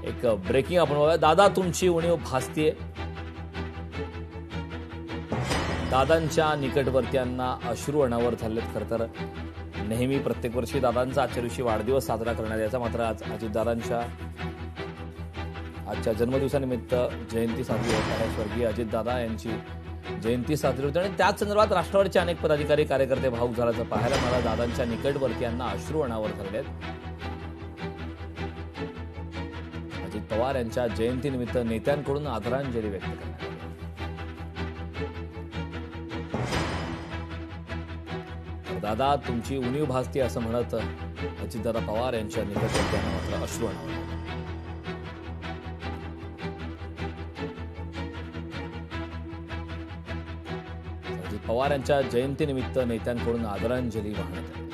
एक ब्रेकिंग आपण बघूया. दादा तुमची उणीव भासतीये. दादांच्या निकटवर्तीयांना अश्रू अनावर झालेत. खरं तर नेहमी प्रत्येक वर्षी दादांचा आजच्या दिवशी वाढदिवस साजरा करण्यात यायचा, मात्र आज अजितदादांच्या आजच्या जन्मदिवसानिमित्त जयंती साजरी होत आहे. स्वर्गीय अजितदादा यांची जयंती साजरी होते आणि त्याच संदर्भात राष्ट्रवादीचे अनेक पदाधिकारी कार्यकर्ते भावूक झाल्याचं पाहायला मला. दादांच्या निकटवर्तीयांना अश्रू अनावर झाले आहेत. अजित पवार यांच्या जयंतीनिमित्त नेत्यांकडून आदरांजली व्यक्त करण्यात आली. दादा तुमची उणीव भासते असं म्हणत अजितदादा पवार यांच्या निकटवर्तीयांना मात्र अश्रू अनावर. अजित पवार यांच्या जयंतीनिमित्त नेत्यांकडून आदरांजली वाहण्यात आली.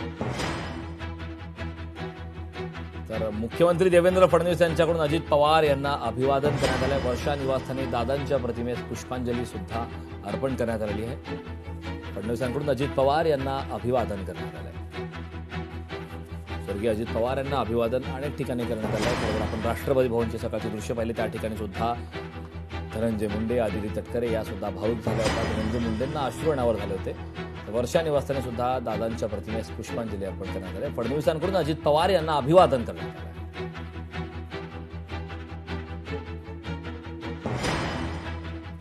तर मुख्यमंत्री देवेंद्र फडणवीस यांच्याकडून अजित पवार यांना अभिवादन करण्यात आलं. वर्षा निवासस्थानी दादांच्या प्रतिमेस पुष्पांजली सुद्धा अर्पण करण्यात आलेली आहे. फडणवीसांकडून अजित पवार यांना अभिवादन करण्यात आलंय. स्वर्गीय अजित पवार यांना अभिवादन अनेक ठिकाणी करण्यात आलंय. बरोबर आपण राष्ट्रपती भवनची सकाळची दृश्य पाहिले, त्या ठिकाणी सुद्धा धनंजय मुंडे, आदिती तटकरे या सुद्धा भावूक झाल्या होत्या. धनंजय मुंडेंना अश्रू अनावर झाले होते. वर्षा निवासस्थानी सुद्धा दादांच्या प्रतिमेस पुष्पांजली अर्पण करण्यात आली. फडणवीसांकडून अजित पवार यांना अभिवादन करण्यात आलं.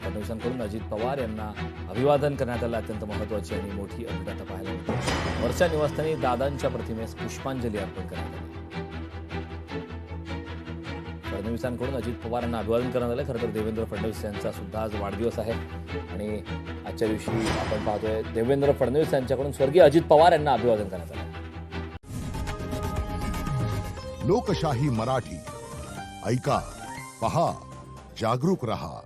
फडणवीसांकडून अजित पवार यांना अभिवादन करण्यात आलं. अत्यंत महत्वाची आणि मोठी अपडेट आता पाहायला मिळते. वर्षा निवासस्थानी दादांच्या प्रतिमेस पुष्पांजली अर्पण करण्यात आली. फडणवीसांकडून अजित पवार यांना अभिवादन करण्यात आलं. खरं तर देवेंद्र फडणवीस यांचा सुद्धा आज वाढदिवस आहे आणि आजच्या दिवशी आपण पाहतोय देवेंद्र फडणवीस यांच्याकडून स्वर्गीय अजित पवार यांना अभिवादन करण्यात आलं. लोकशाही मराठी ऐका, पहा, जागरूक रहा.